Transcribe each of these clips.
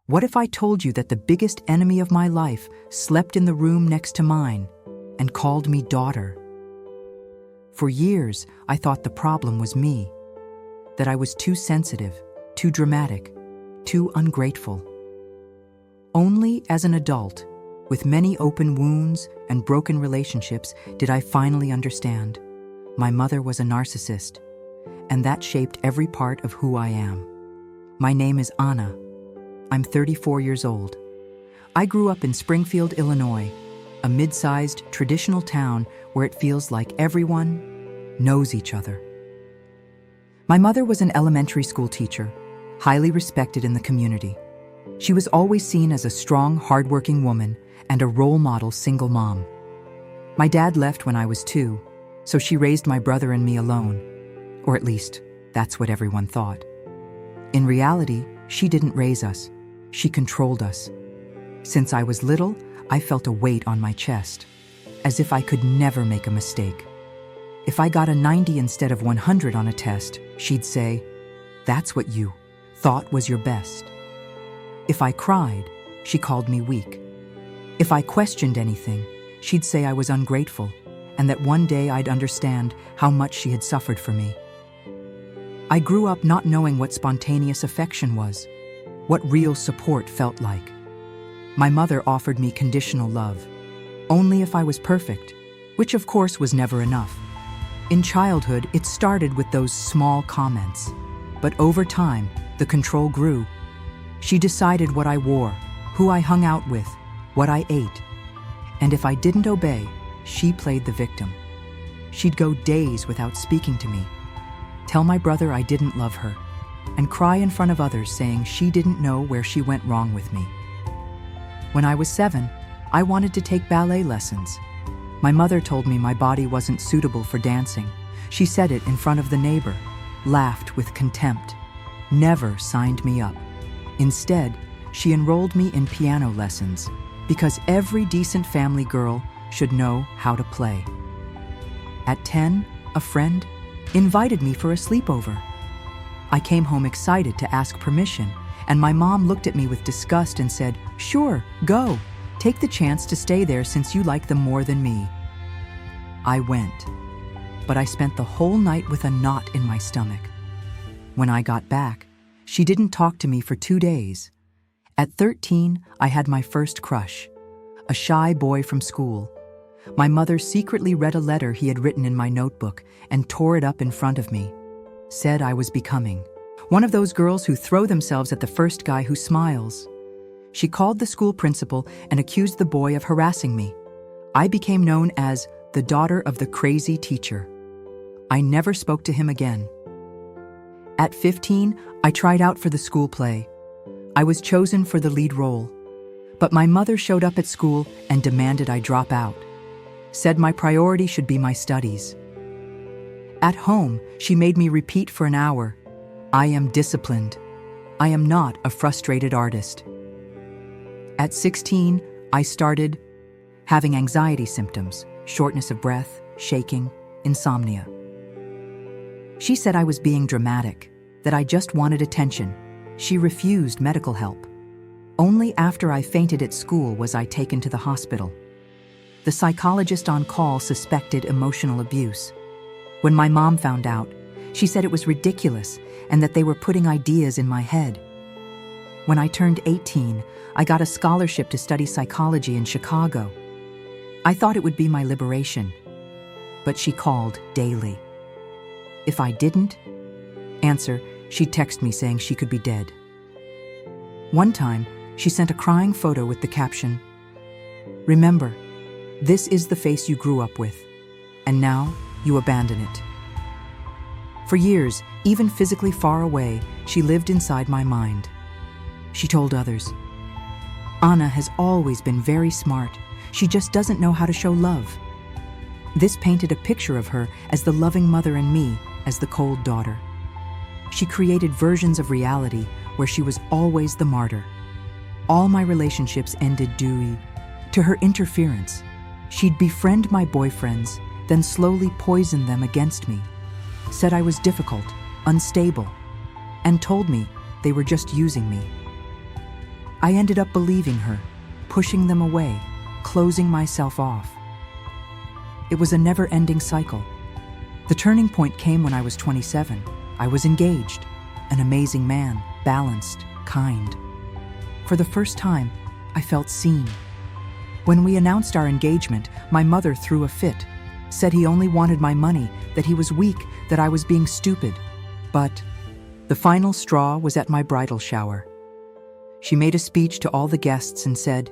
What if I told you that the biggest enemy of my life slept in the room next to mine and called me daughter? For years, I thought the problem was me, that I was too sensitive, too dramatic, too ungrateful. Only as an adult, with many open wounds and broken relationships, did I finally understand my mother was a narcissist, and that shaped every part of who I am. My name is Anna. I'm 34 years old. I grew up in Springfield, Illinois, a mid-sized, traditional town where it feels like everyone knows each other. My mother was an elementary school teacher, highly respected in the community. She was always seen as a strong, hardworking woman and a role model single mom. My dad left when I was 2, so she raised my brother and me alone. Or at least, that's what everyone thought. In reality, she didn't raise us. She controlled us. Since I was little, I felt a weight on my chest, as if I could never make a mistake. If I got a 90 instead of 100 on a test, she'd say, "That's what you thought was your best." If I cried, she called me weak. If I questioned anything, she'd say I was ungrateful, and that one day I'd understand how much she had suffered for me. I grew up not knowing what spontaneous affection was, what real support felt like. My mother offered me conditional love, only if I was perfect, which of course was never enough. In childhood, it started with those small comments, but over time, the control grew. She decided what I wore, who I hung out with, what I ate. And if I didn't obey, she played the victim. She'd go days without speaking to me, tell my brother I didn't love her, and cry in front of others saying she didn't know where she went wrong with me. When I was 7, I wanted to take ballet lessons. My mother told me my body wasn't suitable for dancing. She said it in front of the neighbor, laughed with contempt, never signed me up. Instead, she enrolled me in piano lessons because every decent family girl should know how to play. At 10, a friend invited me for a sleepover. I came home excited to ask permission, and my mom looked at me with disgust and said, "Sure, go. Take the chance to stay there since you like them more than me." I went, but I spent the whole night with a knot in my stomach. When I got back, she didn't talk to me for 2 days. At 13, I had my first crush, a shy boy from school. My mother secretly read a letter he had written in my notebook and tore it up in front of me. Said I was becoming one of those girls who throw themselves at the first guy who smiles. She called the school principal and accused the boy of harassing me. I became known as the daughter of the crazy teacher. I never spoke to him again. At 15, I tried out for the school play. I was chosen for the lead role, but my mother showed up at school and demanded I drop out. Said my priority should be my studies. At home, she made me repeat for an hour, "I am disciplined. I am not a frustrated artist." At 16, I started having anxiety symptoms, shortness of breath, shaking, insomnia. She said I was being dramatic, that I just wanted attention. She refused medical help. Only after I fainted at school was I taken to the hospital. The psychologist on call suspected emotional abuse. When my mom found out, she said it was ridiculous and that they were putting ideas in my head. When I turned 18, I got a scholarship to study psychology in Chicago. I thought it would be my liberation, but she called daily. If I didn't answer, she'd text me saying she could be dead. One time, she sent a crying photo with the caption, "Remember, this is the face you grew up with, and now you abandon it." For years, even physically far away, she lived inside my mind. She told others, "Anna has always been very smart. She just doesn't know how to show love." This painted a picture of her as the loving mother and me as the cold daughter. She created versions of reality where she was always the martyr. All my relationships ended due to her interference. She'd befriend my boyfriends, then slowly poison them against me. Said I was difficult, unstable, and told me they were just using me. I ended up believing her, pushing them away, closing myself off. It was a never-ending cycle. The turning point came when I was 27. I was engaged, an amazing man, balanced, kind. For the first time, I felt seen. When we announced our engagement, my mother threw a fit, said he only wanted my money, that he was weak, that I was being stupid. But the final straw was at my bridal shower. She made a speech to all the guests and said,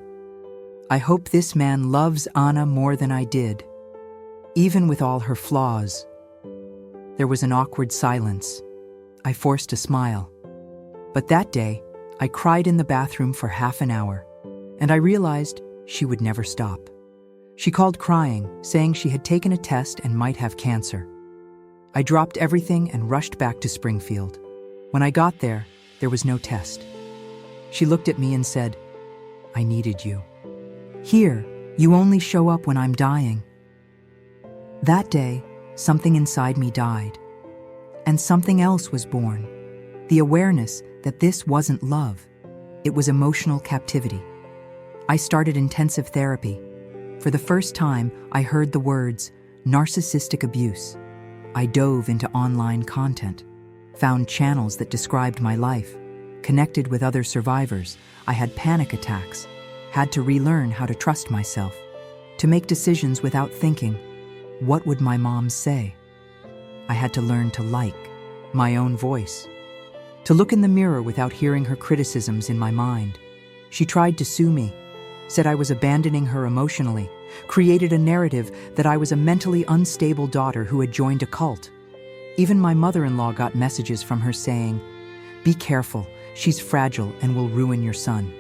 "I hope this man loves Anna more than I did, even with all her flaws." There was an awkward silence. I forced a smile. But that day, I cried in the bathroom for half an hour, and I realized she would never stop. She called crying, saying she had taken a test and might have cancer. I dropped everything and rushed back to Springfield. When I got there, there was no test. She looked at me and said, "I needed you. Here, you only show up when I'm dying." That day, something inside me died, and something else was born. The awareness that this wasn't love. It was emotional captivity. I started intensive therapy. For the first time, I heard the words, narcissistic abuse. I dove into online content, found channels that described my life, connected with other survivors. I had panic attacks, had to relearn how to trust myself, to make decisions without thinking, what would my mom say? I had to learn to like my own voice, to look in the mirror without hearing her criticisms in my mind. She tried to sue me, said I was abandoning her emotionally, created a narrative that I was a mentally unstable daughter who had joined a cult. Even my mother-in-law got messages from her saying, "Be careful, she's fragile and will ruin your son."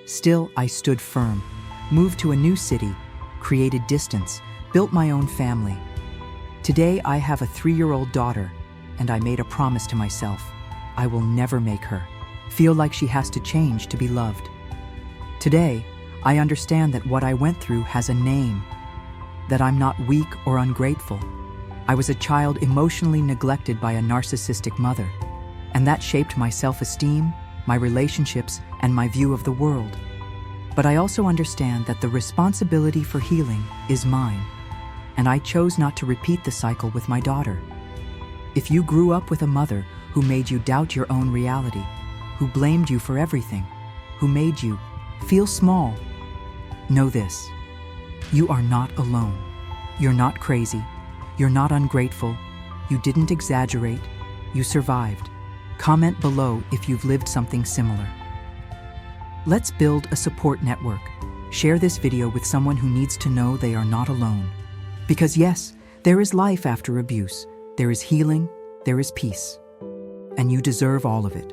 Still, I stood firm, moved to a new city, created distance, built my own family. Today, I have a 3-year-old daughter, and I made a promise to myself. I will never make her feel like she has to change to be loved. Today, I understand that what I went through has a name, that I'm not weak or ungrateful. I was a child emotionally neglected by a narcissistic mother, and that shaped my self-esteem, my relationships, and my view of the world. But I also understand that the responsibility for healing is mine, and I chose not to repeat the cycle with my daughter. If you grew up with a mother who made you doubt your own reality, who blamed you for everything, who made you feel small, know this: you are not alone. You're not crazy. You're not ungrateful. You didn't exaggerate. You survived. Comment below if you've lived something similar. Let's build a support network. Share this video with someone who needs to know they are not alone. Because yes, there is life after abuse. There is healing. There is peace. And you deserve all of it.